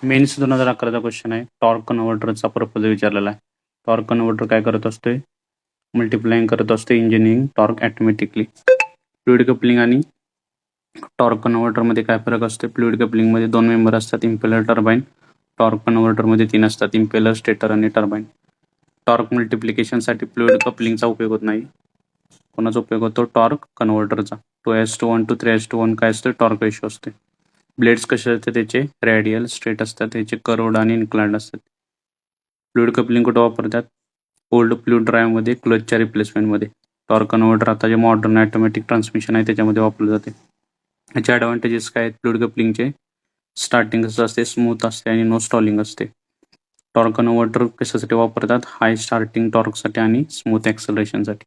Men's 2011चा question आहे. Torque कन्व्हर्टरचा purpose विचारलेला आहे. टॉर्क कन्व्हर्टर काय करत असतोय? मल्टिप्लाइंग करत असते engineering torque automatically. Fluid coupling आणि टॉर्क कन्व्हर्टरमध्ये काय फरक असतो? फ्लुइड कपलिंगमध्ये 2 मेंबर असतात, इम्पेलर, टर्बाइन. टॉर्क कन्व्हर्टरमध्ये 3 असतात, इम्पेलर, स्टेटर आणि टर्बाइन. टॉर्क मल्टिप्लिकेशनसाठी फ्लुइड कपलिंगचा उपयोग होत नाही. कोणाचा उपयोग होतो? टॉर्क कन्व्हर्टरचा. 2:1 to 3:1 काय असतं? टॉर्क रेशो असते. ब्लेड्स कसे असते त्याचे? रेडियल, स्ट्रेट असतात, त्याचे कर्वड आणि इन्क्लाइंड असतात. फ्लुइड कपलिंग कुठं वापरतात? ओल्ड फ्लुइड ड्राईव्हमध्ये, क्लचच्या रिप्लेसमेंटमध्ये. टॉर्क कन्व्हर्टर आता जे मॉडर्न ऑटोमॅटिक ट्रान्समिशन आहे त्याच्यामध्ये वापरलं जाते. याचे ॲडव्हान्टेजेस काय आहेत फ्लुइड कपलिंगचे? स्टार्टिंग कसं असते? स्मूथ असते आणि नो स्टॉलिंग असते. टॉर्क कन्व्हर्टर कशासाठी वापरतात? हाय स्टार्टिंग टॉर्कसाठी आणि स्मूथ ॲक्सलरेशनसाठी.